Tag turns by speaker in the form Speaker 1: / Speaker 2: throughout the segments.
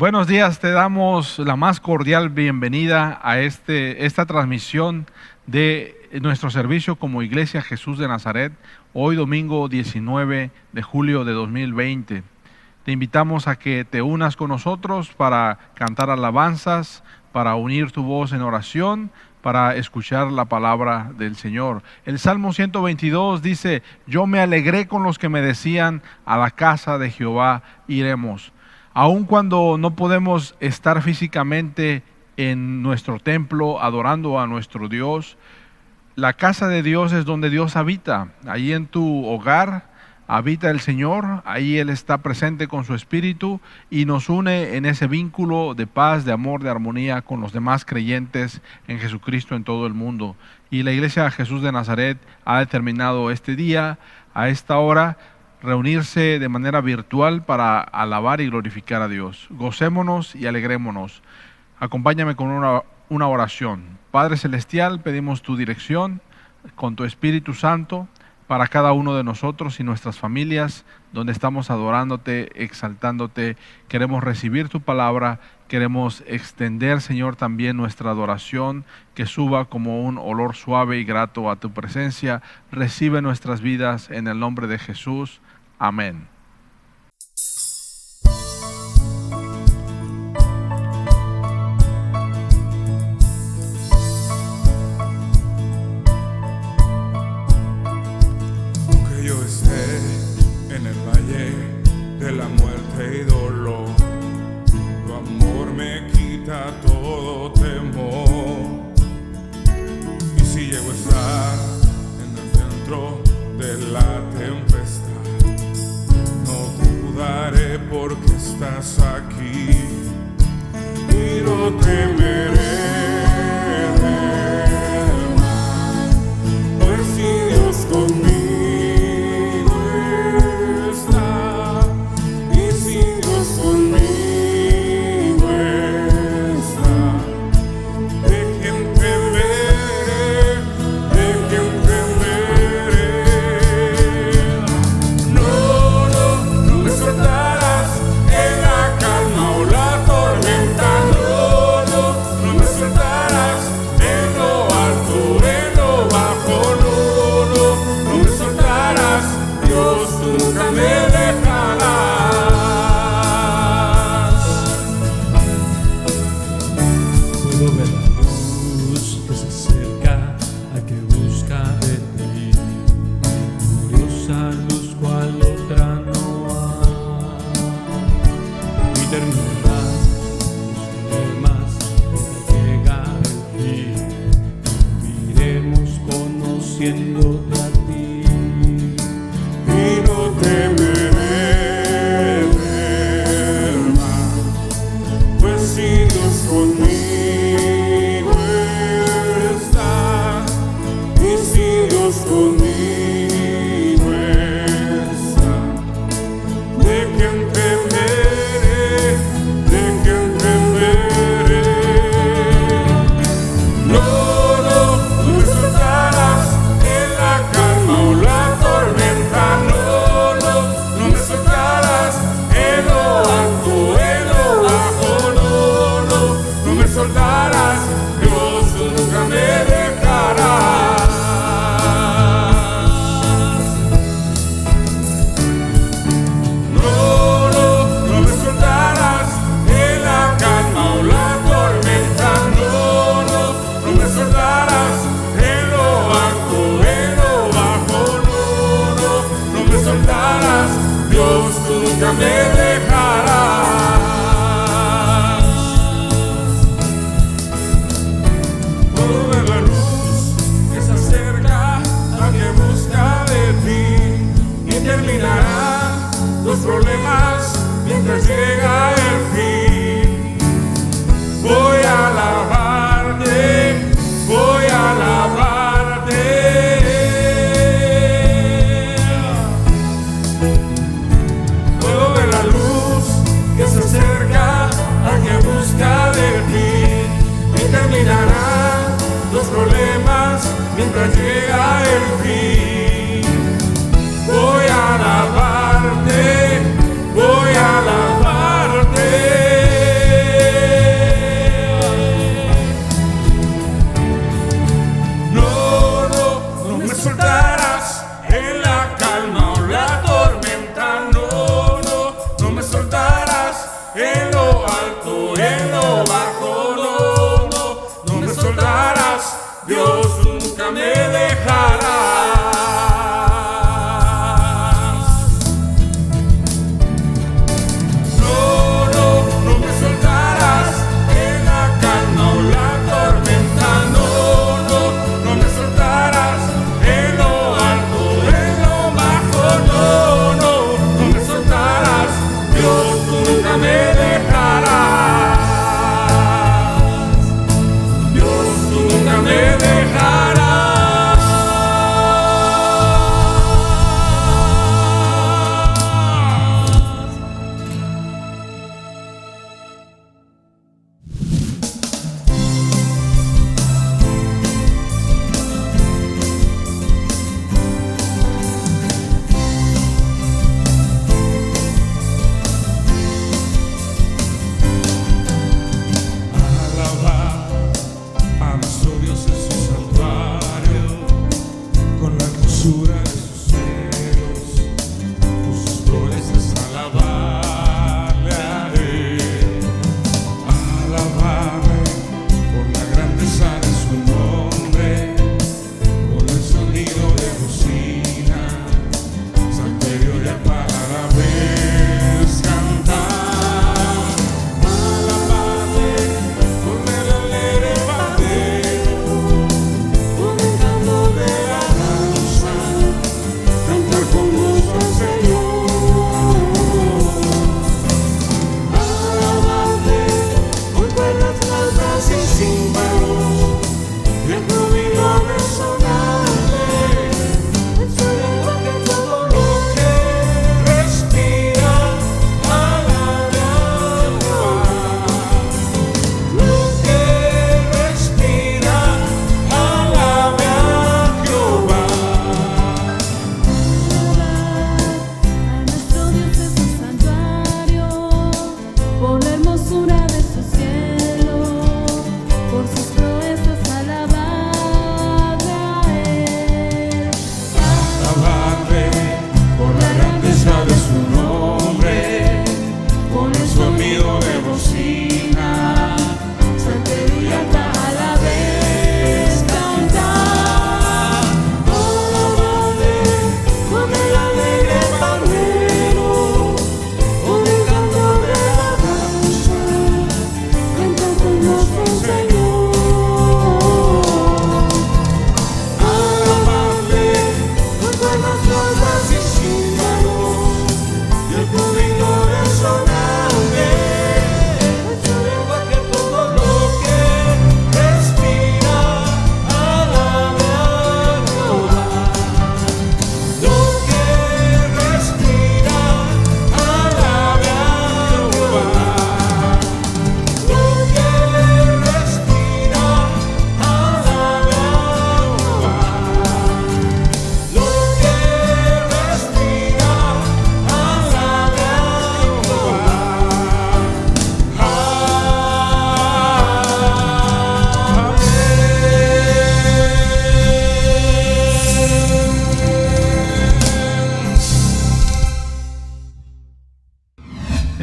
Speaker 1: Buenos días, te damos la más cordial bienvenida a esta transmisión de nuestro servicio como Iglesia Jesús de Nazaret, hoy domingo 19 de julio de 2020. Te invitamos a que te unas con nosotros para cantar alabanzas, para unir tu voz en oración, para escuchar la palabra del Señor. El Salmo 122 dice: yo me alegré con los que me decían, a la casa de Jehová iremos. Aun cuando no podemos estar físicamente en nuestro templo adorando a nuestro Dios, la casa de Dios es donde Dios habita. Ahí en tu hogar habita el Señor, ahí Él está presente con su Espíritu y nos une en ese vínculo de paz, de amor, de armonía con los demás creyentes en Jesucristo en todo el mundo. Y la Iglesia Jesús de Nazaret ha determinado este día, a esta hora, reunirse de manera virtual para alabar y glorificar a Dios. Gocémonos y alegrémonos. Acompáñame con una oración. Padre Celestial, pedimos tu dirección con tu Espíritu Santo para cada uno de nosotros y nuestras familias, donde estamos adorándote, exaltándote. Queremos recibir tu palabra, queremos extender, Señor, también nuestra adoración, que suba como un olor suave y grato a tu presencia. Recibe nuestras vidas en el nombre de Jesús. Amén.
Speaker 2: Aunque yo esté en el valle de la muerte y dolor, tu amor me quita todo temor. Y si llego a estar en el centro de la tempestad, no dudaré porque estás aquí y no temeré del mal, pues si Dios conmigo está, y si Dios conmigo está, ¿de quién temeré? ¿De quién temeré? No me soltarás en la calma o la tormenta. No me soltarás en lo alto, en lo bajo. No me soltarás, Dios, nunca me dejarás.
Speaker 3: Puedo ver la luz que se acerca al que busca de ti, gloriosa luz cual otra no hay, y terminará los problemas cuando llega el fin, viviremos conociéndote a ti,
Speaker 2: Y no temeré del mal, pues si Dios conmigo está, y si Dios conmigo está, ¿de quién temeré? ¿De quién temeré? No me soltarás en la calma o la tormenta. No me soltarás en lo alto, en lo bajo. No me soltarás, Dios, nunca me dejarás. No me soltarás en la calma o la tormenta. No me soltarás en lo alto, en lo bajo. No me soltarás, Dios, tú nunca me dejarás. Puedo ver la luz que se acerca a que busca de ti, y terminarán los problemas mientras llega el fin. Voy a alabarte, voy a alabarte. Puedo ver la luz que se acerca a que busca de ti, y terminarán los problemas mientras llega el fin. Voy a alabarte, voy a alabarte.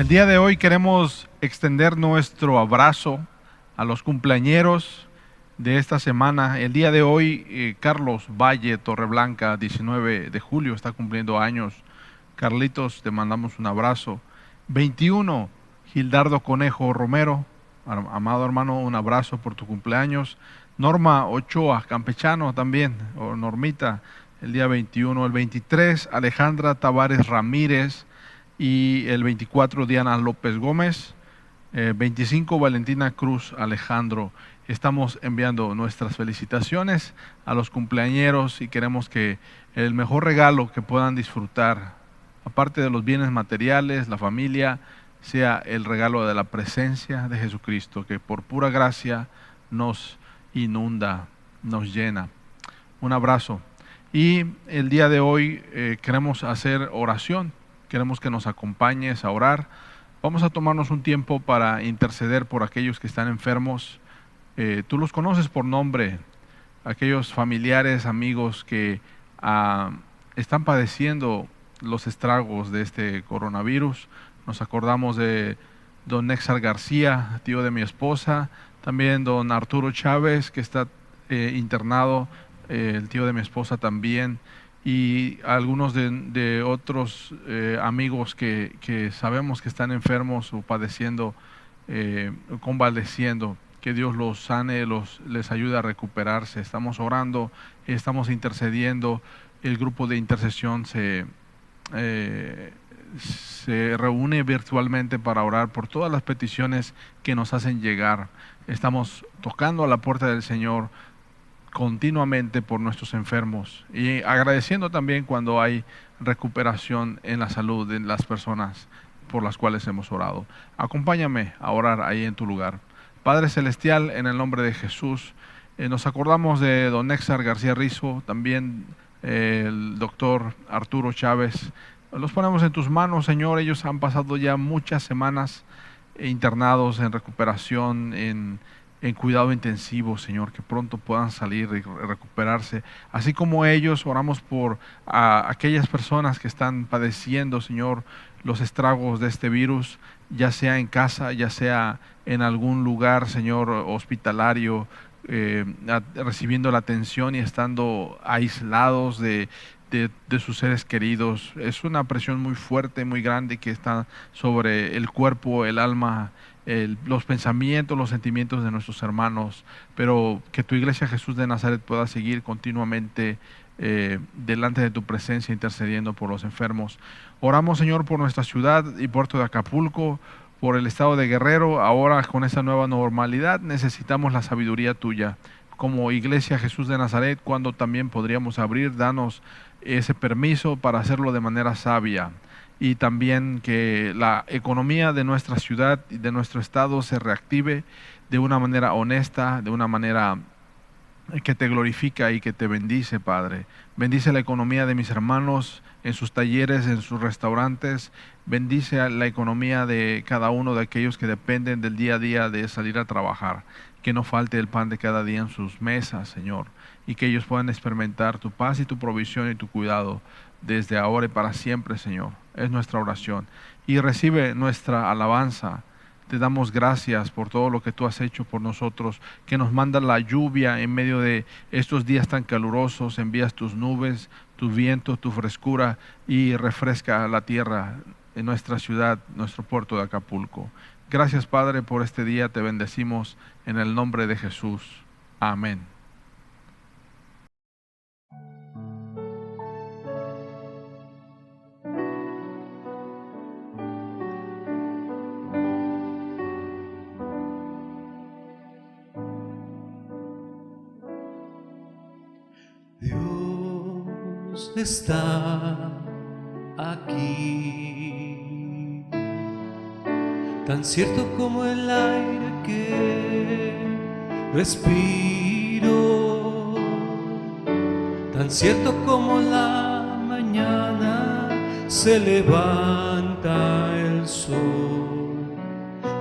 Speaker 1: El día de hoy queremos extender nuestro abrazo a los cumpleañeros de esta semana. El día de hoy, Carlos Valle Torreblanca, 19 de julio, está cumpliendo años. Carlitos, te mandamos un abrazo. 21, Gildardo Conejo Romero, amado hermano, un abrazo por tu cumpleaños. Norma Ochoa, campechano también, o Normita, el día 21. El 23, Alejandra Tavares Ramírez. Y el 24, Diana López Gómez. 25, Valentina Cruz Alejandro. Estamos enviando nuestras felicitaciones a los cumpleañeros y queremos que el mejor regalo que puedan disfrutar, aparte de los bienes materiales, la familia, sea el regalo de la presencia de Jesucristo, que por pura gracia nos inunda, nos llena. Un abrazo. Y el día de hoy queremos hacer oración. Queremos que nos acompañes a orar. Vamos a tomarnos un tiempo para interceder por aquellos que están enfermos. Tú los conoces por nombre, aquellos familiares, amigos que están padeciendo los estragos de este coronavirus. Nos acordamos de don Nexar García, tío de mi esposa, también don Arturo Chávez, que está internado, el tío de mi esposa también, y algunos de otros amigos que sabemos que están enfermos o padeciendo, convaleciendo. Que Dios los sane, les ayude a recuperarse. Estamos orando, estamos intercediendo. El grupo de intercesión se reúne virtualmente para orar por todas las peticiones que nos hacen llegar. Estamos tocando a la puerta del Señor continuamente por nuestros enfermos y agradeciendo también cuando hay recuperación en la salud de las personas por las cuales hemos orado. Acompáñame a orar ahí en tu lugar. Padre Celestial, en el nombre de Jesús, nos acordamos de don Nexar García Rizo, también el doctor Arturo Chávez. Los ponemos en tus manos, Señor. Ellos han pasado ya muchas semanas internados en recuperación, en cuidado intensivo, Señor, que pronto puedan salir y recuperarse. Así como ellos, oramos por aquellas personas que están padeciendo, Señor, los estragos de este virus, ya sea en casa, ya sea en algún lugar, Señor, hospitalario, recibiendo la atención y estando aislados de sus seres queridos. Es una presión muy fuerte, muy grande que está sobre el cuerpo, el alma, los pensamientos, los sentimientos de nuestros hermanos, pero que tu Iglesia Jesús de Nazaret pueda seguir continuamente delante de tu presencia, intercediendo por los enfermos. Oramos, Señor, por nuestra ciudad y puerto de Acapulco, por el estado de Guerrero. Ahora, con esta nueva normalidad, necesitamos la sabiduría tuya. Como Iglesia Jesús de Nazaret, cuando también podríamos abrir, danos ese permiso para hacerlo de manera sabia. Y también que la economía de nuestra ciudad y de nuestro estado se reactive de una manera honesta, de una manera que te glorifica y que te bendice, Padre. Bendice la economía de mis hermanos en sus talleres, en sus restaurantes. Bendice la economía de cada uno de aquellos que dependen del día a día de salir a trabajar. Que no falte el pan de cada día en sus mesas, Señor, y que ellos puedan experimentar tu paz y tu provisión y tu cuidado desde ahora y para siempre, Señor. Es nuestra oración. Y recibe nuestra alabanza. Te damos gracias por todo lo que tú has hecho por nosotros, que nos mandas la lluvia en medio de estos días tan calurosos, envías tus nubes, tu viento, tu frescura y refresca la tierra en nuestra ciudad, nuestro puerto de Acapulco. Gracias, Padre, por este día. Te bendecimos en el nombre de Jesús. Amén.
Speaker 3: Dios está aquí, tan cierto como el aire que respiro, tan cierto como la mañana se levanta el sol,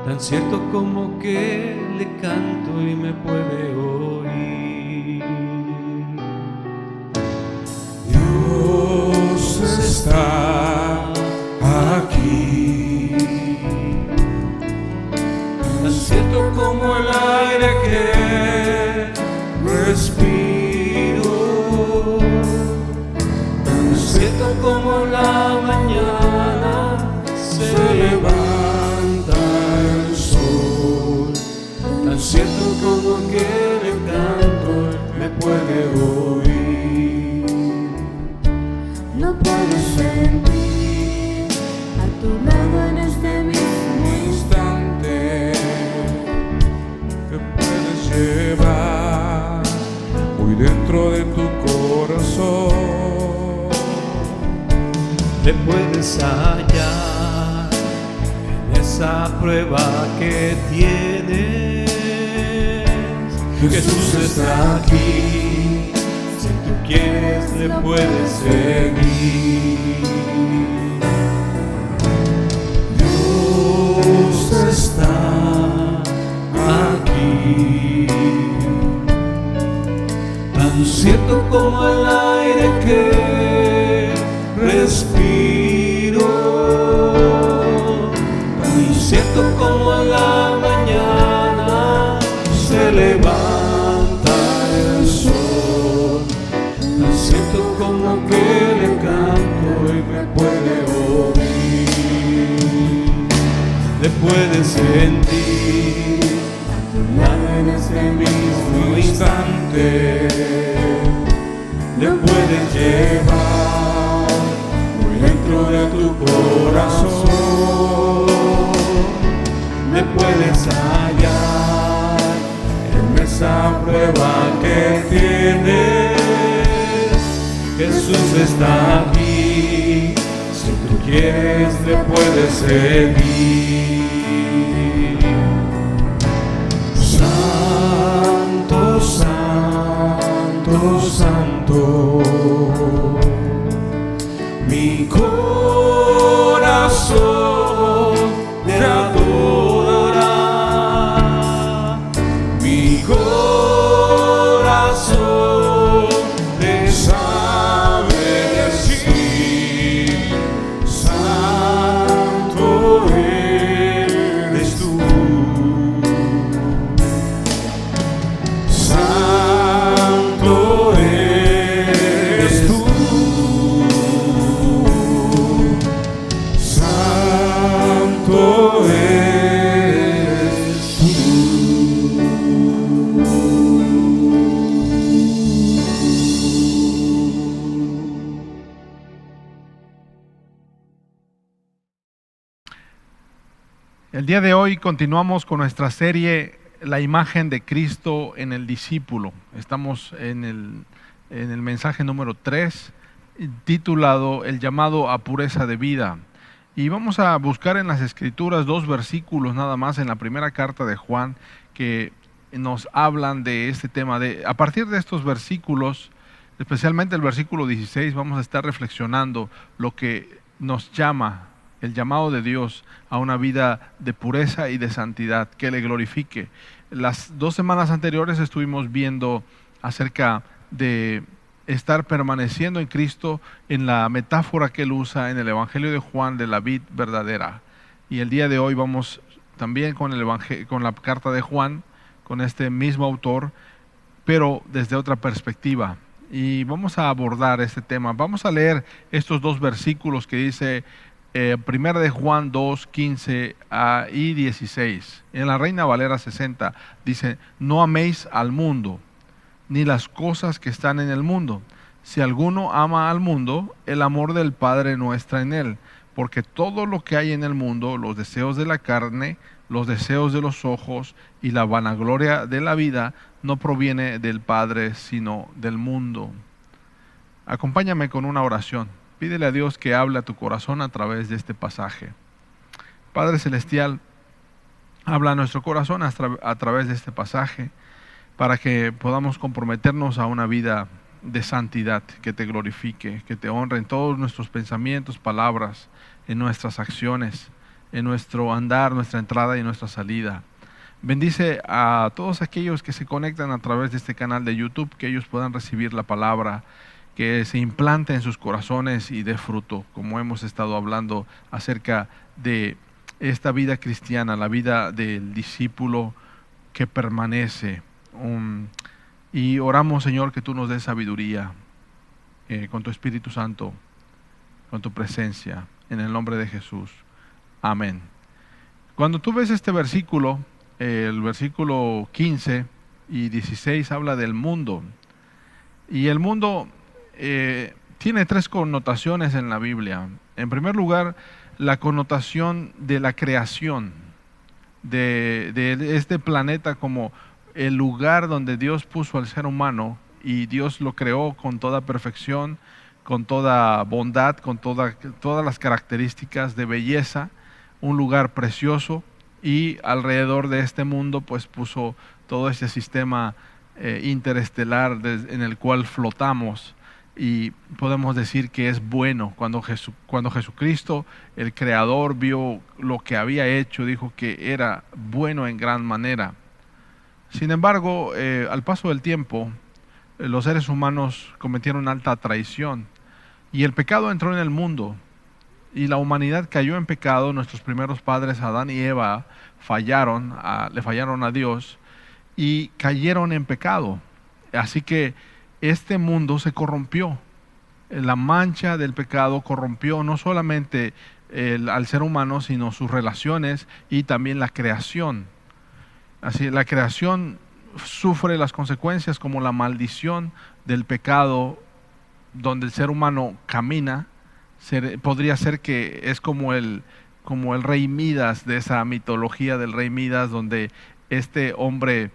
Speaker 3: tan cierto como que le canto y me puede oír.
Speaker 2: Dios está aquí,
Speaker 3: respiro, tan cierto como la mañana se levanta el sol, tan cierto como que el canto me puede oír.
Speaker 4: No puedo sentir a tu lado en este mismo
Speaker 2: Instante que puedes llevar muy dentro de tu corazón.
Speaker 3: Te puedes hallar en esa prueba que tienes. Jesús está aquí, si tú quieres le puedes seguir. Dios está aquí, tan cierto como el aire que respiro, tan cierto como la mañana se levanta el sol, tan cierto como que le canto y me puede oír. Le puedes sentir a tu lado en ese mismo instante, le puedes llevar muy dentro de tu corazón, le puedes hallar en esa prueba que tienes. Jesús está aquí, si tú quieres le puedes seguir. Santo, santo, santo, mi corazón te adora, mi corazón te sabe decir, santo eres tú. Santo eres tú, santo eres tú.
Speaker 1: El día de hoy continuamos con nuestra serie La imagen de Cristo en el discípulo. Estamos en el mensaje número 3, titulado El llamado a pureza de vida. Y vamos a buscar en las Escrituras 2 versículos nada más en la primera carta de Juan que nos hablan de este tema. A partir de estos versículos, especialmente el versículo 16, vamos a estar reflexionando lo que nos llama, el llamado de Dios a una vida de pureza y de santidad, que le glorifique. Las 2 semanas anteriores estuvimos viendo acerca de estar permaneciendo en Cristo en la metáfora que él usa en el Evangelio de Juan de la vid verdadera. Y el día de hoy vamos también con la carta de Juan, con este mismo autor, pero desde otra perspectiva. Y vamos a abordar este tema. Vamos a leer estos 2 versículos que dice Primera de Juan 2, 15 y 16. En la Reina Valera 60 dice: no améis al mundo, ni las cosas que están en el mundo. Si alguno ama al mundo, el amor del Padre no está en él. Porque todo lo que hay en el mundo, los deseos de la carne, los deseos de los ojos y la vanagloria de la vida, no proviene del Padre, sino del mundo. Acompáñame con una oración. Pídele a Dios que hable a tu corazón a través de este pasaje. Padre Celestial, habla a nuestro corazón a través de este pasaje, para que podamos comprometernos a una vida de santidad, que te glorifique, que te honre en todos nuestros pensamientos, palabras, en nuestras acciones, en nuestro andar, nuestra entrada y nuestra salida. Bendice a todos aquellos que se conectan a través de este canal de YouTube, que ellos puedan recibir la palabra, que se implante en sus corazones y dé fruto, como hemos estado hablando acerca de esta vida cristiana, la vida del discípulo que permanece. Y oramos, Señor, que tú nos des sabiduría con tu Espíritu Santo, con tu presencia, en el nombre de Jesús. Amén. Cuando tú ves este versículo, el versículo 15 y 16 habla del mundo. Y el mundo tiene tres connotaciones en la Biblia. En primer lugar, la connotación de la creación, de este planeta como el lugar donde Dios puso al ser humano, y Dios lo creó con toda perfección, con toda bondad, con todas las características de belleza, un lugar precioso, y alrededor de este mundo pues puso todo este sistema interestelar en el cual flotamos, y podemos decir que es bueno. Cuando Jesucristo, el Creador, vio lo que había hecho, dijo que era bueno en gran manera. Sin embargo, al paso del tiempo, los seres humanos cometieron alta traición y el pecado entró en el mundo y la humanidad cayó en pecado. Nuestros primeros padres, Adán y Eva, le fallaron a Dios y cayeron en pecado. Así que este mundo se corrompió. La mancha del pecado corrompió no solamente al ser humano, sino sus relaciones y también la creación. Así, la creación sufre las consecuencias como la maldición del pecado, donde el ser humano camina. Podría ser que es como el rey Midas, de esa mitología del rey Midas, donde este hombre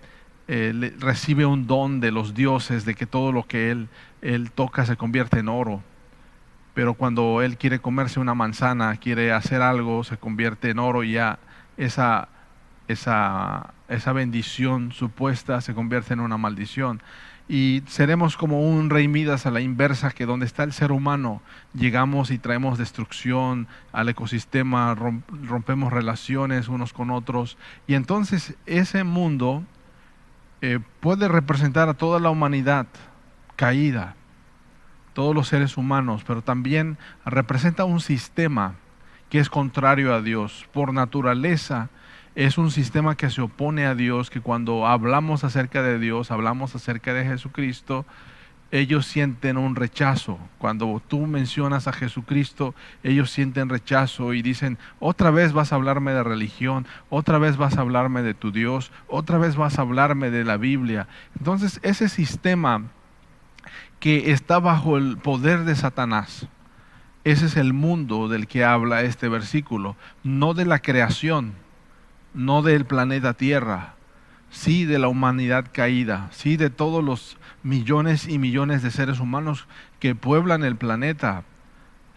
Speaker 1: recibe un don de los dioses, de que todo lo que él toca se convierte en oro. Pero cuando él quiere comerse una manzana, quiere hacer algo, se convierte en oro, y ya esa bendición supuesta se convierte en una maldición. Y seremos como un rey Midas a la inversa, que donde está el ser humano, llegamos y traemos destrucción al ecosistema, rompemos relaciones unos con otros. Y entonces ese mundo puede representar a toda la humanidad caída, todos los seres humanos, pero también representa un sistema que es contrario a Dios. Por naturaleza es un sistema que se opone a Dios, que cuando hablamos acerca de Dios, hablamos acerca de Jesucristo, ellos sienten un rechazo. Cuando tú mencionas a Jesucristo, ellos sienten rechazo y dicen: otra vez vas a hablarme de religión, otra vez vas a hablarme de tu Dios, otra vez vas a hablarme de la Biblia. Entonces ese sistema que está bajo el poder de Satanás, ese es el mundo del que habla este versículo, no de la creación, no del planeta Tierra, sí de la humanidad caída, sí de todos los millones y millones de seres humanos que pueblan el planeta,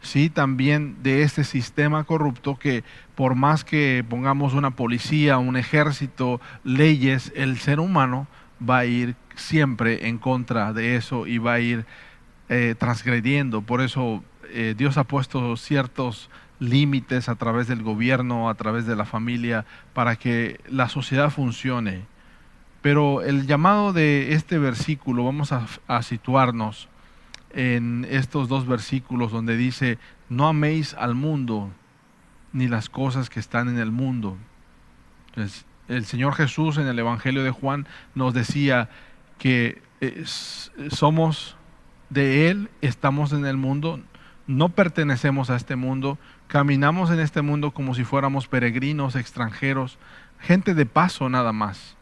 Speaker 1: sí también de este sistema corrupto que, por más que pongamos una policía, un ejército, leyes, el ser humano va a ir siempre en contra de eso y va a ir transgrediendo. Por eso Dios ha puesto ciertos límites a través del gobierno, a través de la familia, para que la sociedad funcione. Pero el llamado de este versículo, vamos a situarnos en estos dos versículos donde dice: no améis al mundo ni las cosas que están en el mundo. Entonces, el Señor Jesús en el Evangelio de Juan nos decía que somos de Él, estamos en el mundo, no pertenecemos a este mundo, caminamos en este mundo como si fuéramos peregrinos, extranjeros, gente de paso nada más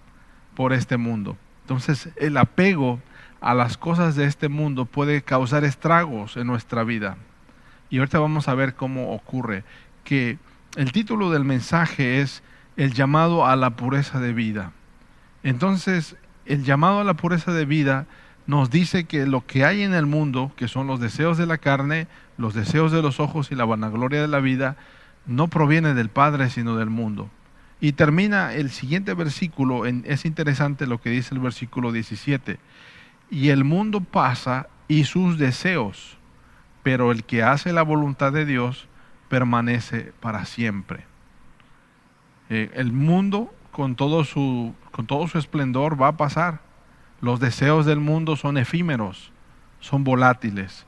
Speaker 1: por este mundo. Entonces el apego a las cosas de este mundo puede causar estragos en nuestra vida. Y ahorita vamos a ver cómo ocurre. Que el título del mensaje es el llamado a la pureza de vida. Entonces el llamado a la pureza de vida nos dice que lo que hay en el mundo, que son los deseos de la carne, los deseos de los ojos y la vanagloria de la vida, no proviene del Padre, sino del mundo. Y termina el siguiente versículo, es interesante lo que dice el versículo 17. Y el mundo pasa y sus deseos, pero el que hace la voluntad de Dios permanece para siempre. El mundo con todo su esplendor va a pasar. Los deseos del mundo son efímeros, son volátiles.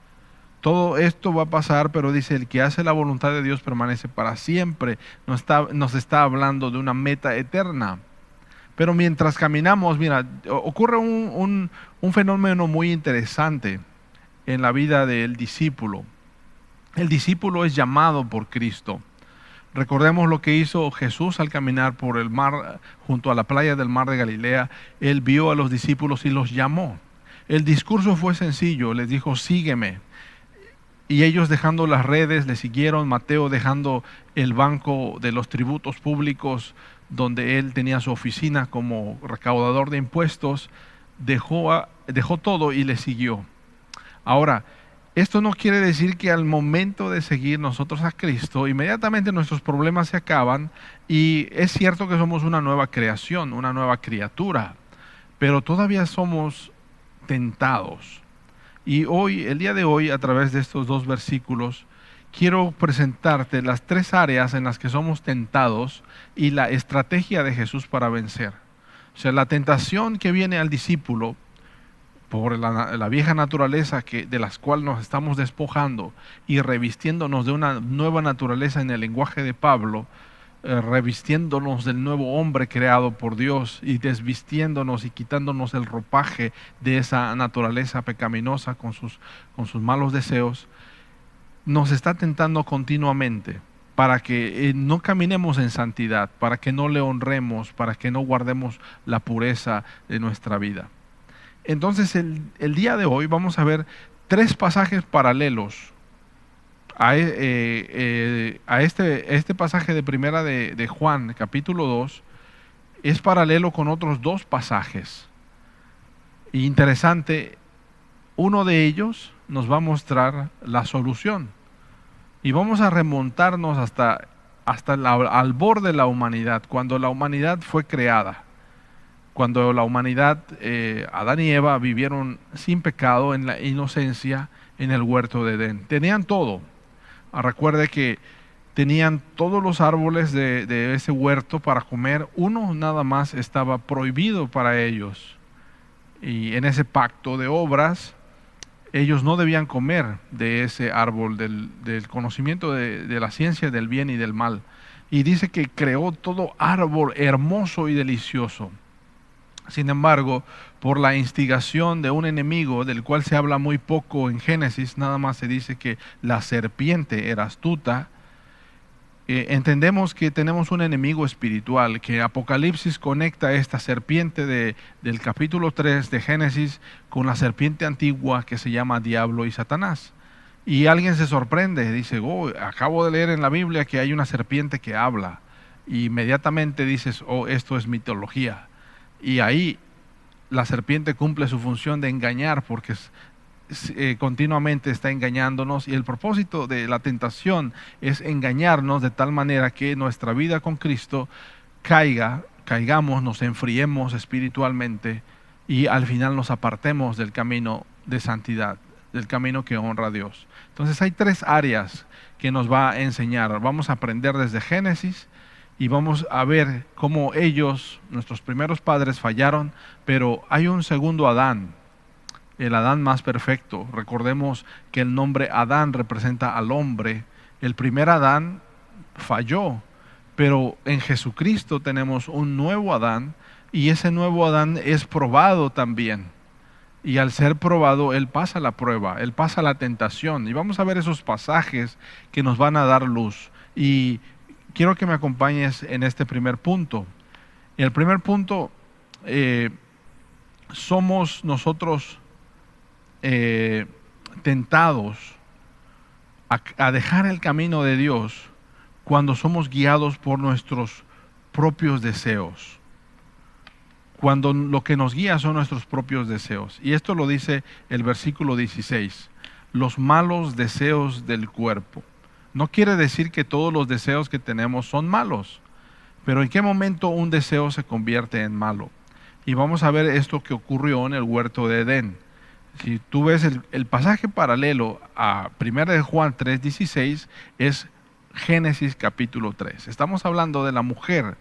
Speaker 1: Todo esto va a pasar, pero dice: el que hace la voluntad de Dios permanece para siempre. Nos está hablando de una meta eterna. Pero mientras caminamos, mira, ocurre un fenómeno muy interesante en la vida del discípulo. El discípulo es llamado por Cristo. Recordemos lo que hizo Jesús al caminar por el mar, junto a la playa del mar de Galilea. Él vio a los discípulos y los llamó. El discurso fue sencillo, les dijo, sígueme. Y ellos, dejando las redes, le siguieron. Mateo, dejando el banco de los tributos públicos, donde él tenía su oficina como recaudador de impuestos, dejó todo y le siguió. Ahora, esto no quiere decir que al momento de seguir nosotros a Cristo, inmediatamente nuestros problemas se acaban, y es cierto que somos una nueva creación, una nueva criatura, pero todavía somos tentados. Y hoy, el día de hoy, a través de estos 2 versículos, quiero presentarte las 3 áreas en las que somos tentados y la estrategia de Jesús para vencer. O sea, la tentación que viene al discípulo por la vieja naturaleza de las cuales nos estamos despojando y revistiéndonos de una nueva naturaleza, en el lenguaje de Pablo, revistiéndonos del nuevo hombre creado por Dios y desvistiéndonos y quitándonos el ropaje de esa naturaleza pecaminosa con sus malos deseos, nos está tentando continuamente para que no caminemos en santidad, para que no le honremos, para que no guardemos la pureza de nuestra vida. Entonces el día de hoy vamos a ver 3 pasajes paralelos a este pasaje de primera de Juan, capítulo 2, es paralelo con otros 2 pasajes. Y interesante, uno de ellos nos va a mostrar la solución. Y vamos a remontarnos hasta el albor de la humanidad, cuando la humanidad fue creada. Cuando la humanidad, Adán y Eva, vivieron sin pecado, en la inocencia, en el huerto de Edén. Tenían todo. Recuerde que tenían todos los árboles de ese huerto para comer. Uno nada más estaba prohibido para ellos. Y en ese pacto de obras, ellos no debían comer de ese árbol del conocimiento de la ciencia del bien y del mal. Y dice que creó todo árbol hermoso y delicioso. Sin embargo, por la instigación de un enemigo del cual se habla muy poco en Génesis, nada más se dice que la serpiente era astuta, entendemos que tenemos un enemigo espiritual, que Apocalipsis conecta esta serpiente del capítulo 3 de Génesis con la serpiente antigua que se llama Diablo y Satanás. Y alguien se sorprende, dice, acabo de leer en la Biblia que hay una serpiente que habla. Y inmediatamente dices, esto es mitología. Y ahí la serpiente cumple su función de engañar, porque continuamente está engañándonos, y el propósito de la tentación es engañarnos de tal manera que nuestra vida con Cristo caigamos, nos enfriemos espiritualmente y al final nos apartemos del camino de santidad, del camino que honra a Dios. Entonces hay 3 áreas que nos va a enseñar. Vamos a aprender desde Génesis y vamos a ver cómo ellos, nuestros primeros padres, fallaron, pero hay un segundo Adán, el Adán más perfecto. Recordemos que el nombre Adán representa al hombre. El primer Adán falló, pero en Jesucristo tenemos un nuevo Adán, y ese nuevo Adán es probado también. Y al ser probado, él pasa la prueba, él pasa la tentación. Y vamos a ver esos pasajes que nos van a dar luz. Y quiero que me acompañes en este primer punto. El primer punto, somos nosotros tentados a dejar el camino de Dios cuando somos guiados por nuestros propios deseos. Cuando lo que nos guía son nuestros propios deseos. Y esto lo dice el versículo 16. Los malos deseos del cuerpo. No quiere decir que todos los deseos que tenemos son malos, pero ¿en qué momento un deseo se convierte en malo? Y vamos a ver esto que ocurrió en el huerto de Edén. Si tú ves el pasaje paralelo a 1 de Juan 3:16, es Génesis capítulo 3. Estamos hablando de la mujer,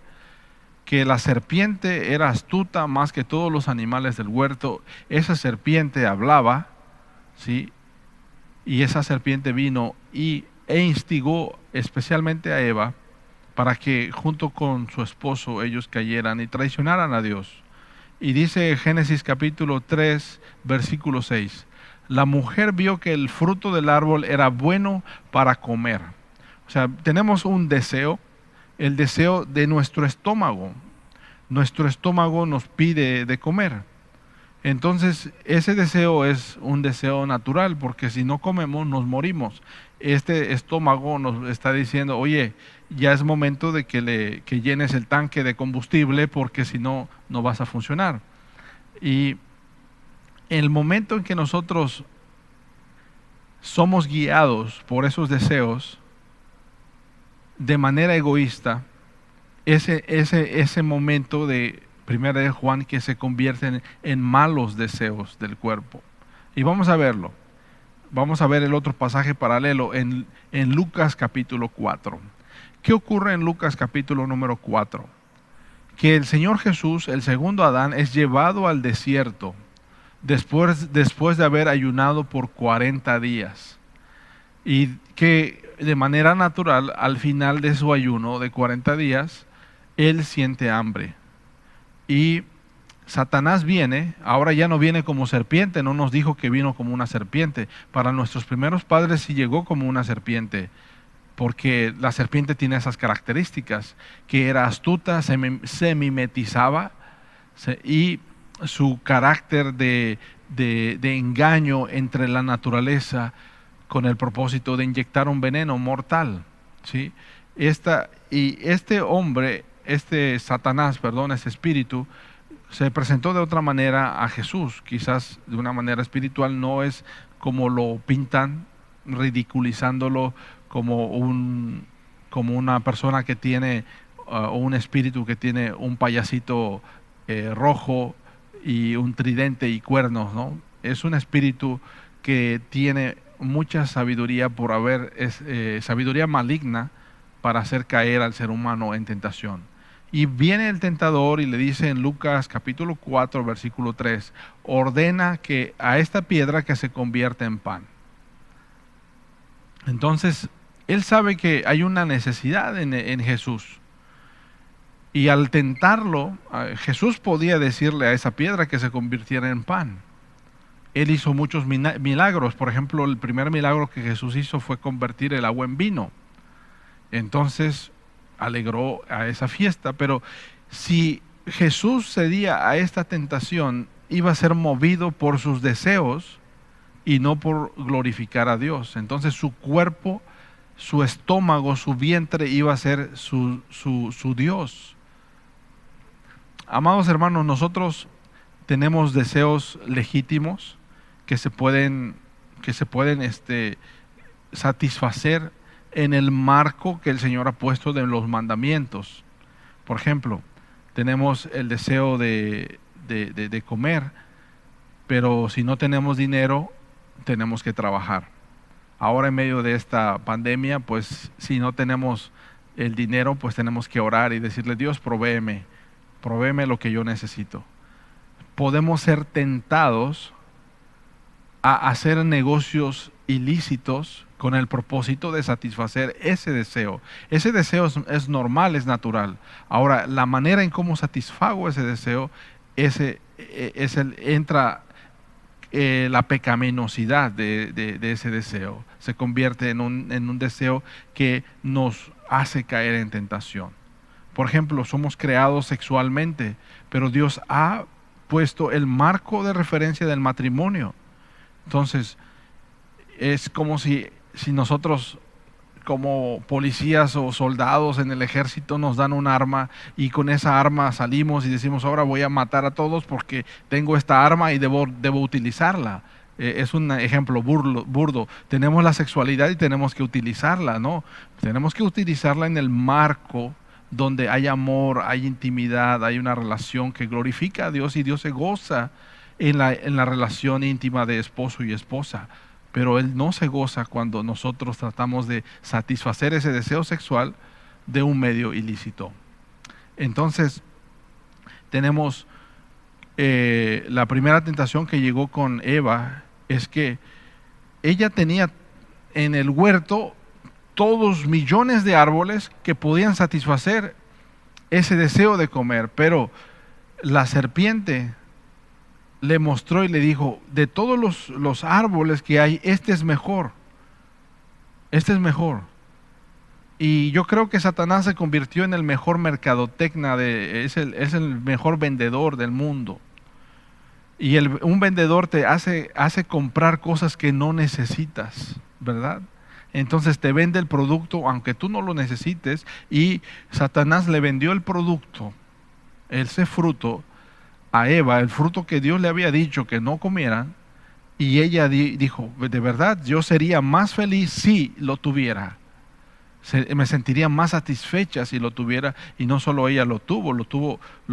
Speaker 1: que la serpiente era astuta más que todos los animales del huerto. Esa serpiente hablaba, ¿sí? Y esa serpiente vino e instigó especialmente a Eva para que junto con su esposo ellos cayeran y traicionaran a Dios. Y dice Génesis capítulo 3, versículo 6, la mujer vio que el fruto del árbol era bueno para comer. O sea, tenemos un deseo, el deseo de nuestro estómago. Nuestro estómago nos pide de comer. Entonces, ese deseo es un deseo natural, porque si no comemos, nos morimos. Este estómago nos está diciendo, oye, ya es momento de que llenes el tanque de combustible, porque si no, no vas a funcionar. Y el momento en que nosotros somos guiados por esos deseos de manera egoísta, ese momento de Primera de Juan que se convierten en malos deseos del cuerpo. Y vamos a verlo. Vamos a ver el otro pasaje paralelo en Lucas capítulo 4. ¿Qué ocurre en Lucas capítulo número 4? Que el Señor Jesús, el segundo Adán, es llevado al desierto después de haber ayunado por 40 días. Y que de manera natural, al final de su ayuno de 40 días, Él siente hambre. Y Satanás viene, ahora ya no viene como serpiente, no nos dijo que vino como una serpiente. Para nuestros primeros padres sí llegó como una serpiente, porque la serpiente tiene esas características, que era astuta, se mimetizaba, y su carácter de engaño entre la naturaleza con el propósito de inyectar un veneno mortal, ¿sí? Este hombre, Satanás, este espíritu, se presentó de otra manera a Jesús, quizás de una manera espiritual, no es como lo pintan, ridiculizándolo como una persona que tiene, o un espíritu que tiene un payasito rojo y un tridente y cuernos, ¿no? Es un espíritu que tiene mucha sabiduría sabiduría maligna para hacer caer al ser humano en tentación. Y viene el tentador y le dice en Lucas capítulo 4, versículo 3, ordena que a esta piedra que se convierta en pan. Entonces, él sabe que hay una necesidad en Jesús. Y al tentarlo, Jesús podía decirle a esa piedra que se convirtiera en pan. Él hizo muchos milagros. Por ejemplo, el primer milagro que Jesús hizo fue convertir el agua en vino. Entonces, alegró a esa fiesta. Pero si Jesús cedía a esta tentación, iba a ser movido por sus deseos y no por glorificar a Dios. Entonces su cuerpo, su estómago, su vientre iba a ser su Dios. Amados hermanos, nosotros tenemos deseos legítimos que se pueden satisfacer en el marco que el Señor ha puesto de los mandamientos. Por ejemplo, tenemos el deseo de comer, pero si no tenemos dinero, tenemos que trabajar. Ahora en medio de esta pandemia, pues si no tenemos el dinero, pues tenemos que orar y decirle, Dios, provéeme lo que yo necesito. Podemos ser tentados a hacer negocios ilícitos con el propósito de satisfacer ese deseo. Ese deseo es normal, es natural. Ahora, la manera en cómo satisfago ese deseo, entra la pecaminosidad de ese deseo. Se convierte en un deseo que nos hace caer en tentación. Por ejemplo, somos creados sexualmente, pero Dios ha puesto el marco de referencia del matrimonio. Entonces, es como si nosotros como policías o soldados en el ejército nos dan un arma y con esa arma salimos y decimos, ahora voy a matar a todos porque tengo esta arma y debo utilizarla. Es un ejemplo burdo. Tenemos la sexualidad y tenemos que utilizarla, ¿no? Tenemos que utilizarla en el marco donde hay amor, hay intimidad, hay una relación que glorifica a Dios y Dios se goza en la relación íntima de esposo y esposa. Pero Él no se goza cuando nosotros tratamos de satisfacer ese deseo sexual de un medio ilícito. Entonces, tenemos la primera tentación que llegó con Eva, es que ella tenía en el huerto todos millones de árboles que podían satisfacer ese deseo de comer, pero la serpiente le mostró y le dijo, de todos los árboles que hay, este es mejor. Este es mejor. Y yo creo que Satanás se convirtió en el mejor mercadotecnia, es el mejor vendedor del mundo. Y un vendedor te hace comprar cosas que no necesitas, ¿verdad? Entonces te vende el producto aunque tú no lo necesites, y Satanás le vendió el producto, ese fruto, a Eva, el fruto que Dios le había dicho que no comiera, y ella dijo, de verdad, yo sería más feliz si lo tuviera. Me sentiría más satisfecha si lo tuviera, y no solo ella lo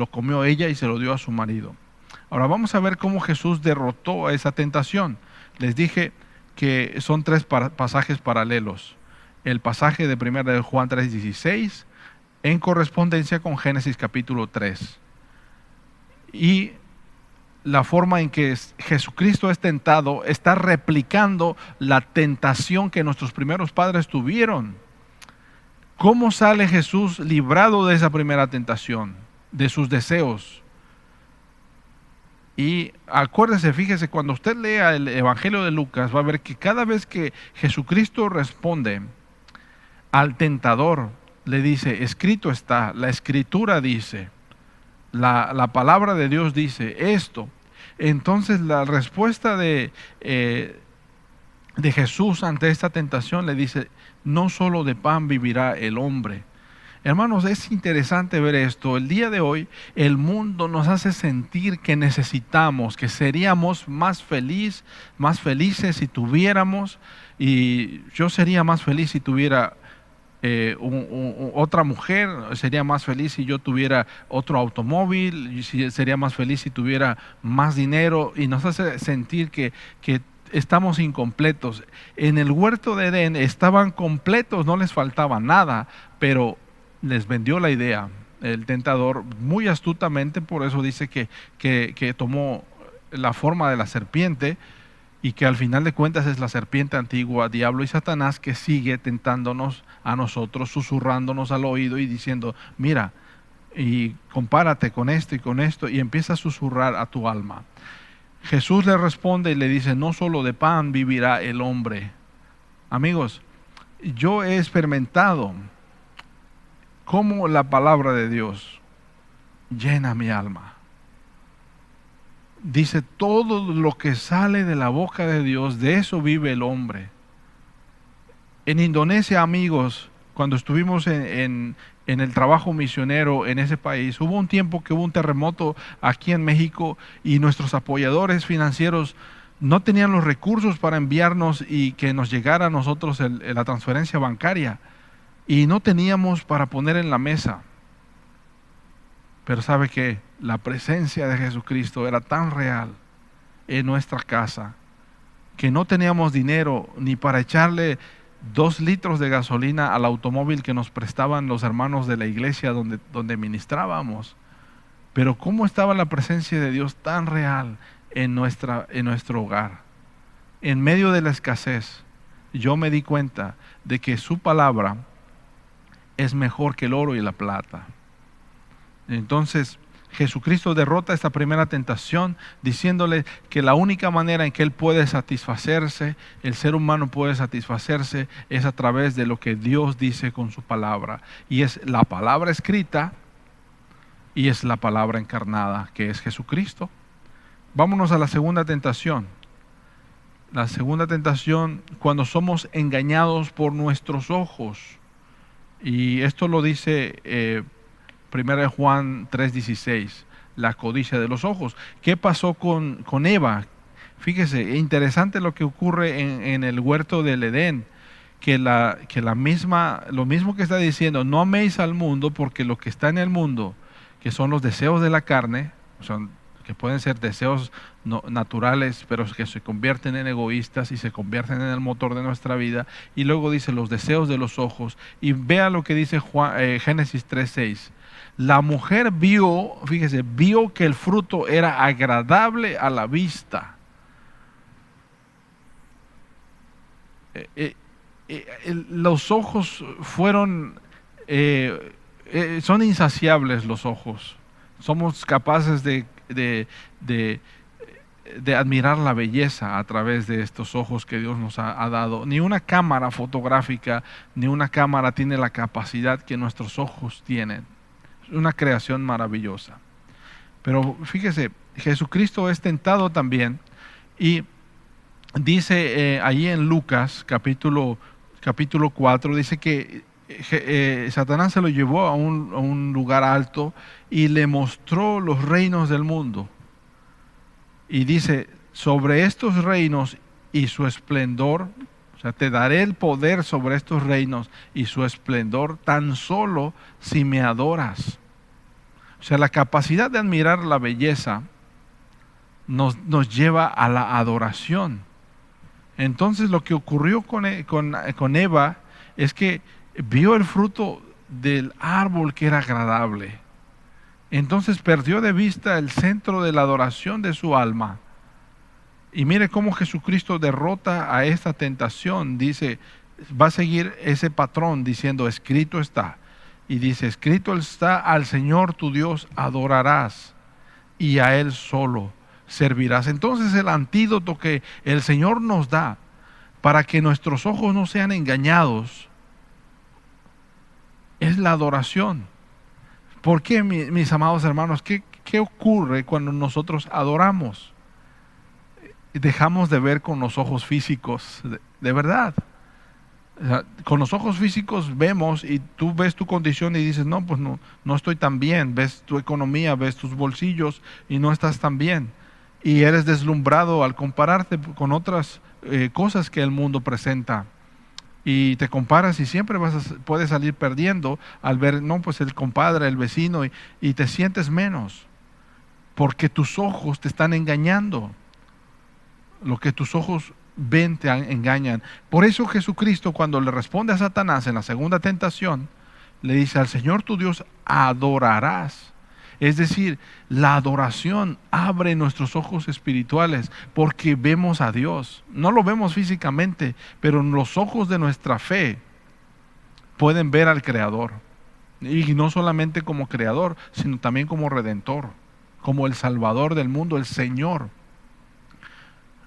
Speaker 1: comió ella y se lo dio a su marido. Ahora vamos a ver cómo Jesús derrotó a esa tentación. Les dije que son 3 pasajes paralelos. El pasaje de 1 Juan 3:16 en correspondencia con Génesis capítulo 3. Y la forma en que Jesucristo es tentado está replicando la tentación que nuestros primeros padres tuvieron. ¿Cómo sale Jesús librado de esa primera tentación, de sus deseos? Y acuérdese, fíjese, cuando usted lea el Evangelio de Lucas, va a ver que cada vez que Jesucristo responde al tentador, le dice, escrito está, la escritura dice, la palabra de Dios dice esto. Entonces la respuesta de Jesús ante esta tentación le dice, no solo de pan vivirá el hombre. Hermanos, es interesante ver esto. El día de hoy el mundo nos hace sentir que necesitamos, que seríamos más felices si tuviéramos, y yo sería más feliz si tuviera otra mujer, sería más feliz si yo tuviera otro automóvil, y sería más feliz si tuviera más dinero, y nos hace sentir que estamos incompletos. En el huerto de Edén estaban completos, no les faltaba nada, pero les vendió la idea el tentador muy astutamente. Por eso dice que tomó la forma de la serpiente, y que al final de cuentas es la serpiente antigua, diablo y Satanás, que sigue tentándonos a nosotros, susurrándonos al oído y diciendo, mira, y compárate con esto y con esto, y empieza a susurrar a tu alma. Jesús le responde y le dice, no solo de pan vivirá el hombre. Amigos, yo he experimentado cómo la palabra de Dios llena mi alma. Dice, todo lo que sale de la boca de Dios, de eso vive el hombre. En Indonesia, amigos, cuando estuvimos en el trabajo misionero en ese país, hubo un tiempo que hubo un terremoto aquí en México, y nuestros apoyadores financieros no tenían los recursos para enviarnos y que nos llegara a nosotros la transferencia bancaria, y no teníamos para poner en la mesa. Pero ¿sabe qué? La presencia de Jesucristo era tan real en nuestra casa que no teníamos dinero ni para echarle 2 litros de gasolina al automóvil que nos prestaban los hermanos de la iglesia donde ministrábamos. Pero ¿cómo estaba la presencia de Dios tan real en nuestro hogar? En medio de la escasez, yo me di cuenta de que su palabra es mejor que el oro y la plata. Entonces Jesucristo derrota esta primera tentación diciéndole que la única manera en que Él puede satisfacerse, el ser humano puede satisfacerse, es a través de lo que Dios dice con su palabra. Y es la palabra escrita y es la palabra encarnada, que es Jesucristo. Vámonos a la segunda tentación. La segunda tentación, cuando somos engañados por nuestros ojos. Y esto lo dice 1 Juan 3:16, la codicia de los ojos. ¿Qué pasó con Eva? Fíjese, interesante lo que ocurre en el huerto del Edén, lo mismo que está diciendo, no améis al mundo, porque lo que está en el mundo, que son los deseos de la carne, que pueden ser deseos naturales, pero que se convierten en egoístas y se convierten en el motor de nuestra vida. Y luego dice los deseos de los ojos. Y vea lo que dice Génesis 3:6. La mujer vio que el fruto era agradable a la vista. los ojos son insaciables los ojos. Somos capaces de admirar la belleza a través de estos ojos que Dios nos ha dado. Ni una cámara fotográfica, ni una cámara tiene la capacidad que nuestros ojos tienen. Es una creación maravillosa. Pero fíjese, Jesucristo es tentado también, y dice allí en Lucas capítulo 4, dice que Satanás se lo llevó a un lugar alto y le mostró los reinos del mundo. Y dice, sobre estos reinos y su esplendor, o sea, te daré el poder sobre estos reinos y su esplendor tan solo si me adoras. O sea, la capacidad de admirar la belleza nos lleva a la adoración. Entonces lo que ocurrió con Eva es que vio el fruto del árbol que era agradable. Entonces perdió de vista el centro de la adoración de su alma. Y mire cómo Jesucristo derrota a esta tentación. Dice, va a seguir ese patrón diciendo, escrito está. Y dice, escrito está, al Señor tu Dios adorarás y a Él solo servirás. Entonces el antídoto que el Señor nos da para que nuestros ojos no sean engañados es la adoración. ¿Por qué, mis amados hermanos? ¿Qué ocurre cuando nosotros adoramos? Dejamos de ver con los ojos físicos, de verdad. O sea, con los ojos físicos vemos y tú ves tu condición y dices, no, pues no estoy tan bien. Ves tu economía, ves tus bolsillos y no estás tan bien. Y eres deslumbrado al compararte con otras cosas que el mundo presenta. Y te comparas y siempre puedes salir perdiendo al ver, no, pues el compadre, el vecino, y te sientes menos. Porque tus ojos te están engañando. Lo que tus ojos ven te engañan. Por eso Jesucristo, cuando le responde a Satanás en la segunda tentación, le dice, al Señor tu Dios adorarás. Es decir, la adoración abre nuestros ojos espirituales porque vemos a Dios. No lo vemos físicamente, pero en los ojos de nuestra fe pueden ver al Creador. Y no solamente como Creador, sino también como Redentor, como el Salvador del mundo, el Señor.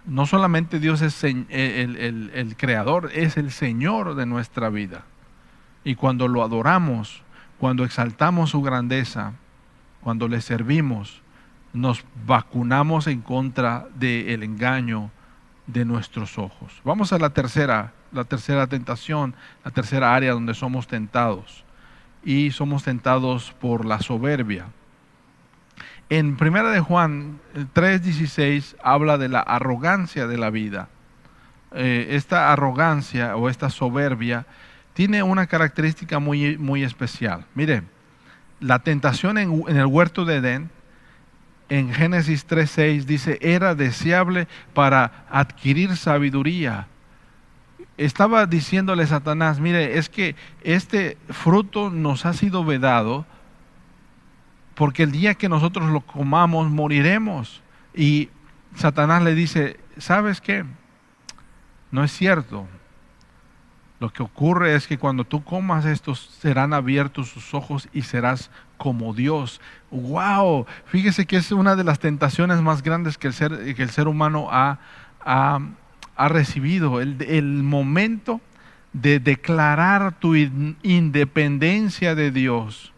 Speaker 1: No solamente Dios es el Creador, es el Señor de nuestra vida. Y cuando lo adoramos, cuando exaltamos su grandeza, cuando le servimos, nos vacunamos en contra del engaño de nuestros ojos. Vamos a la tercera tentación, la tercera área donde somos tentados. Y somos tentados por la soberbia. En 1 de Juan 3:16 habla de la arrogancia de la vida. Esta arrogancia o esta soberbia tiene una característica muy, muy especial. Mire, la tentación en el huerto de Edén, en Génesis 3:6 dice, era deseable para adquirir sabiduría. Estaba diciéndole Satanás, mire, es que este fruto nos ha sido vedado porque el día que nosotros lo comamos moriremos. Y Satanás le dice, ¿sabes qué? No es cierto. Lo que ocurre es que cuando tú comas estos serán abiertos sus ojos y serás como Dios. ¡Wow! Fíjese que es una de las tentaciones más grandes que el ser humano ha recibido. El momento de declarar tu independencia de Dios.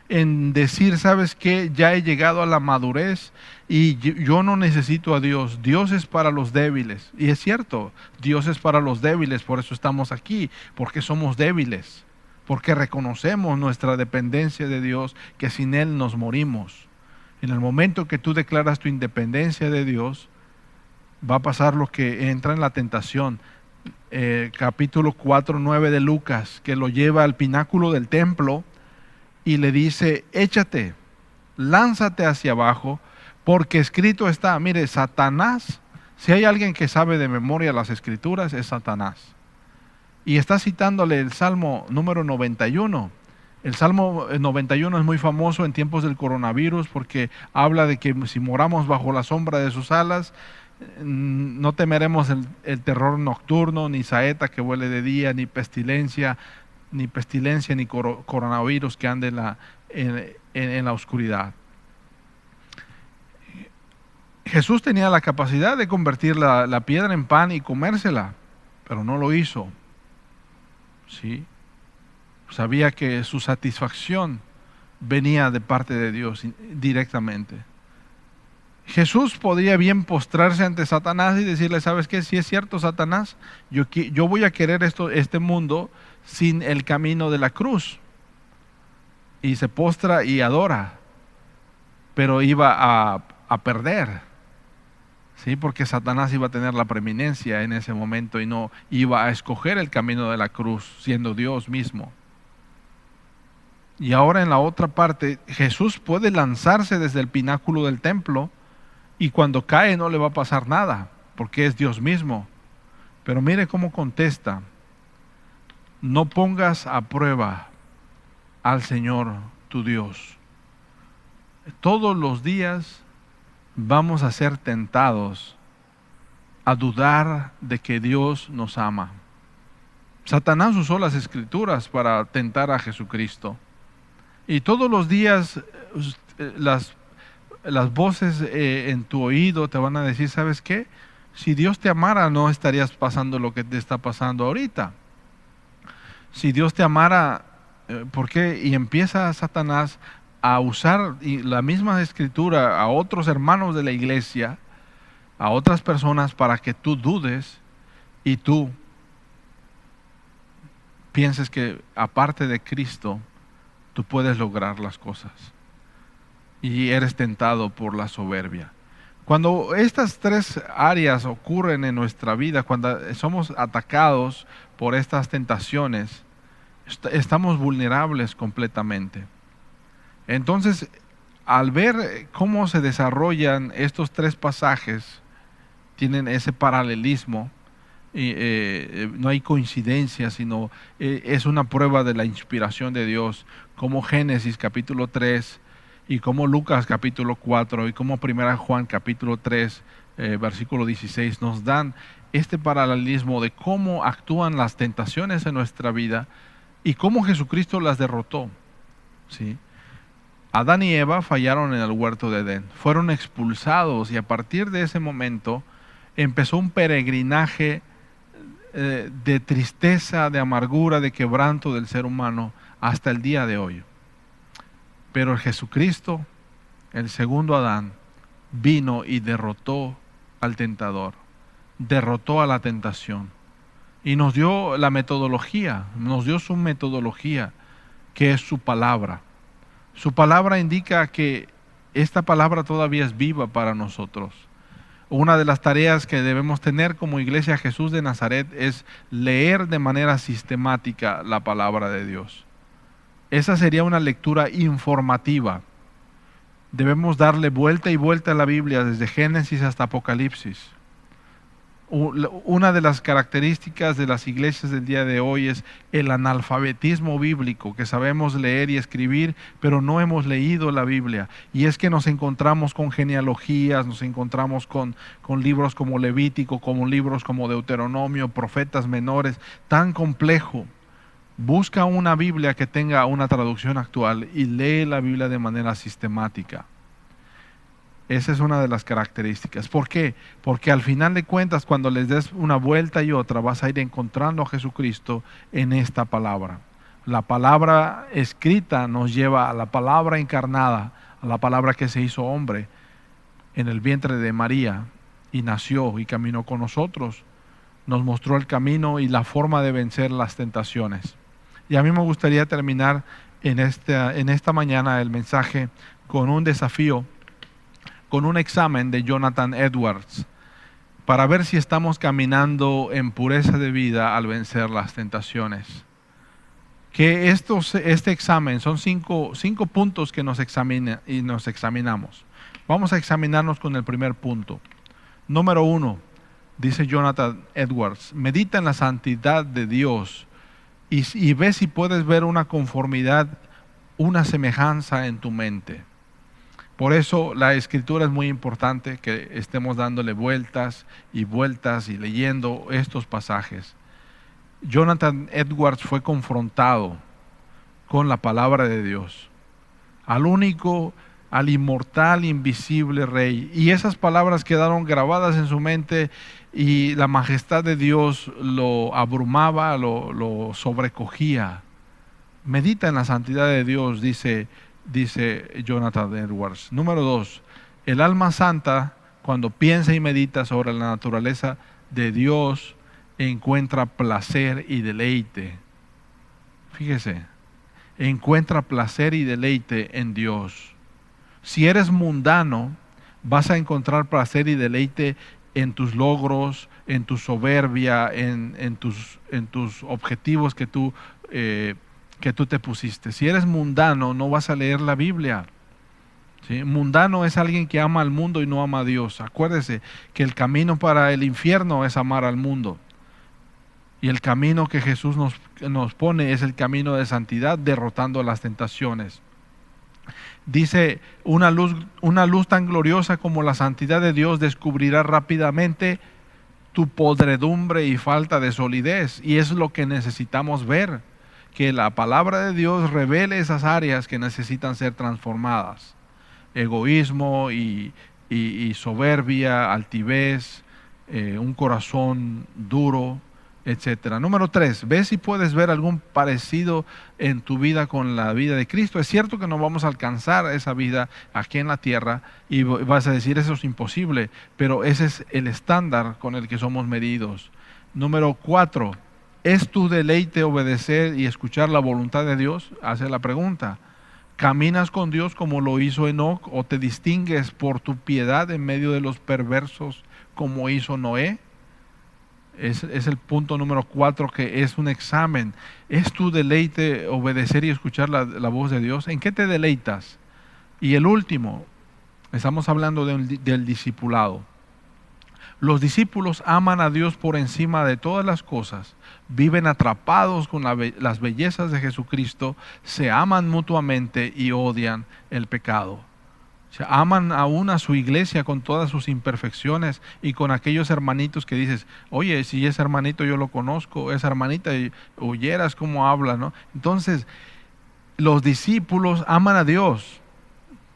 Speaker 1: En decir, ¿sabes qué? Ya he llegado a la madurez y yo no necesito a Dios. Dios es para los débiles. Y es cierto, Dios es para los débiles, por eso estamos aquí, porque somos débiles, porque reconocemos nuestra dependencia de Dios, que sin Él nos morimos. En el momento que tú declaras tu independencia de Dios, va a pasar lo que entra en la tentación. Capítulo 4:9 de Lucas, que lo lleva al pináculo del templo, y le dice, échate, lánzate hacia abajo, porque escrito está. Mire, Satanás, si hay alguien que sabe de memoria las escrituras, es Satanás. Y está citándole el Salmo número 91. El Salmo 91 es muy famoso en tiempos del coronavirus porque habla de que si moramos bajo la sombra de sus alas, No temeremos el terror nocturno, ni saeta que vuele de día, ni pestilencia, ni coronavirus que ande en la oscuridad. Jesús tenía la capacidad de convertir la piedra en pan y comérsela, pero no lo hizo. ¿Sí? Sabía que su satisfacción venía de parte de Dios directamente. Jesús podría bien postrarse ante Satanás y decirle, ¿sabes qué? Si es cierto, Satanás, yo voy a querer este mundo sin el camino de la cruz. Y se postra y adora, pero iba a perder. ¿Sí? Porque Satanás iba a tener la preeminencia en ese momento y no iba a escoger el camino de la cruz, siendo Dios mismo. Y ahora en la otra parte, Jesús puede lanzarse desde el pináculo del templo y cuando cae no le va a pasar nada, porque es Dios mismo. Pero mire cómo contesta: no pongas a prueba al Señor tu Dios. Todos los días vamos a ser tentados a dudar de que Dios nos ama. Satanás usó las Escrituras para tentar a Jesucristo. Y todos los días las voces en tu oído te van a decir, ¿sabes qué? Si Dios te amara, no estarías pasando lo que te está pasando ahorita. Si Dios te amara, ¿por qué? Y empieza Satanás a usar la misma escritura a otros hermanos de la iglesia, a otras personas, para que tú dudes y tú pienses que aparte de Cristo tú puedes lograr las cosas y eres tentado por la soberbia. Cuando estas tres áreas ocurren en nuestra vida, cuando somos atacados por estas tentaciones, estamos vulnerables completamente. Entonces, al ver cómo se desarrollan estos tres pasajes, tienen ese paralelismo, no hay coincidencia, sino es una prueba de la inspiración de Dios, como Génesis capítulo 3 y como Lucas capítulo 4 y como 1 Juan capítulo 3 versículo 16 nos dan este paralelismo de cómo actúan las tentaciones en nuestra vida y cómo Jesucristo las derrotó. ¿Sí? Adán y Eva fallaron en el huerto de Edén, fueron expulsados y a partir de ese momento empezó un peregrinaje de tristeza, de amargura, de quebranto del ser humano hasta el día de hoy. Pero Jesucristo, el segundo Adán, vino y derrotó al tentador, derrotó a la tentación y nos dio la metodología, nos dio su metodología, que es su palabra. Su palabra indica que esta palabra todavía es viva para nosotros. Una de las tareas que debemos tener como Iglesia Jesús de Nazaret es leer de manera sistemática la palabra de Dios. Esa sería una lectura informativa. Debemos darle vuelta y vuelta a la Biblia desde Génesis hasta Apocalipsis. Una de las características de las iglesias del día de hoy es el analfabetismo bíblico, que sabemos leer y escribir, pero no hemos leído la Biblia. Y es que nos encontramos con genealogías, nos encontramos con libros como Levítico, como libros como Deuteronomio, profetas menores, tan complejo. Busca una Biblia que tenga una traducción actual y lee la Biblia de manera sistemática. Esa es una de las características. ¿Por qué? Porque al final de cuentas, cuando les des una vuelta y otra, vas a ir encontrando a Jesucristo en esta palabra. La palabra escrita nos lleva a la palabra encarnada, a la palabra que se hizo hombre en el vientre de María y nació y caminó con nosotros. Nos mostró el camino y la forma de vencer las tentaciones. Y a mí me gustaría terminar en esta mañana el mensaje con un desafío, con un examen de Jonathan Edwards, para ver si estamos caminando en pureza de vida al vencer las tentaciones. Que este examen son cinco puntos que nos examinamos. Vamos a examinarnos con el primer punto. Número 1, dice Jonathan Edwards, medita en la santidad de Dios y ve si puedes ver una conformidad, una semejanza en tu mente. Por eso la escritura es muy importante que estemos dándole vueltas y leyendo estos pasajes. Jonathan Edwards fue confrontado con la palabra de Dios, al inmortal, invisible Rey. Y esas palabras quedaron grabadas en su mente y la majestad de Dios lo abrumaba, lo sobrecogía. Medita en la santidad de Dios, dice Jonathan Edwards. Número 2, el alma santa, cuando piensa y medita sobre la naturaleza de Dios, encuentra placer y deleite. Fíjese, encuentra placer y deleite en Dios. Si eres mundano, vas a encontrar placer y deleite en tus logros, en tu soberbia, en tus objetivos que tú te pusiste. Si eres mundano, no vas a leer la Biblia. ¿Sí? Mundano es alguien que ama al mundo y no ama a Dios. Acuérdese que el camino para el infierno es amar al mundo. Y el camino que Jesús nos pone es el camino de santidad, derrotando las tentaciones. Dice, una luz tan gloriosa como la santidad de Dios descubrirá rápidamente tu podredumbre y falta de solidez. Y es lo que necesitamos ver, que la palabra de Dios revele esas áreas que necesitan ser transformadas. Egoísmo y soberbia, altivez, un corazón duro, etcétera. Número 3, ve si puedes ver algún parecido en tu vida con la vida de Cristo. Es cierto que no vamos a alcanzar esa vida aquí en la tierra y vas a decir eso es imposible, pero ese es el estándar con el que somos medidos. Número 4, ¿es tu deleite obedecer y escuchar la voluntad de Dios? Hace la pregunta. ¿Caminas con Dios como lo hizo Enoc o te distingues por tu piedad en medio de los perversos como hizo Noé? Es el punto número 4, que es un examen. ¿Es tu deleite obedecer y escuchar la voz de Dios? ¿En qué te deleitas? Y el último, estamos hablando del discipulado. Los discípulos aman a Dios por encima de todas las cosas, viven atrapados con las bellezas de Jesucristo, se aman mutuamente y odian el pecado. O sea, aman aún a su iglesia con todas sus imperfecciones y con aquellos hermanitos que dices, oye, si ese hermanito yo lo conozco, esa hermanita, y oyeras cómo habla, ¿no? Entonces, los discípulos aman a Dios,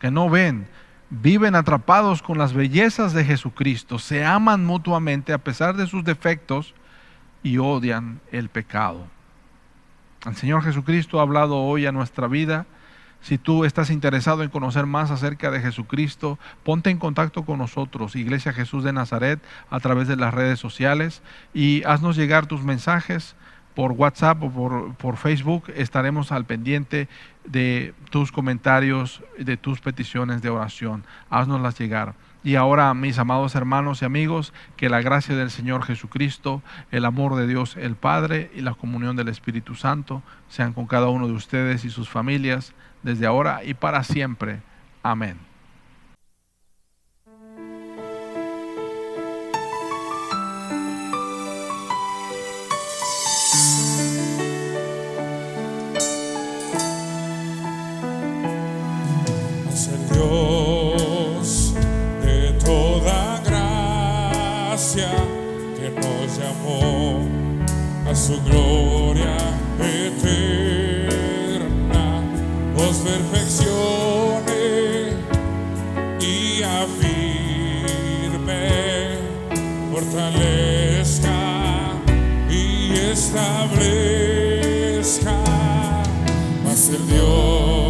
Speaker 1: que no ven, viven atrapados con las bellezas de Jesucristo, se aman mutuamente a pesar de sus defectos y odian el pecado. El Señor Jesucristo ha hablado hoy a nuestra vida. Si tú estás interesado en conocer más acerca de Jesucristo, ponte en contacto con nosotros, Iglesia Jesús de Nazaret, a través de las redes sociales, y haznos llegar tus mensajes por WhatsApp o por Facebook. Estaremos al pendiente de tus comentarios, de tus peticiones de oración. Haznoslas llegar. Y ahora, mis amados hermanos y amigos, que la gracia del Señor Jesucristo, el amor de Dios el Padre y la comunión del Espíritu Santo sean con cada uno de ustedes y sus familias, desde ahora y para siempre. Amén.
Speaker 2: Es el Dios de toda gracia que nos llamó a su gloria eterna, os perfeccione y afirme, fortalezca y establezca. Mas el Dios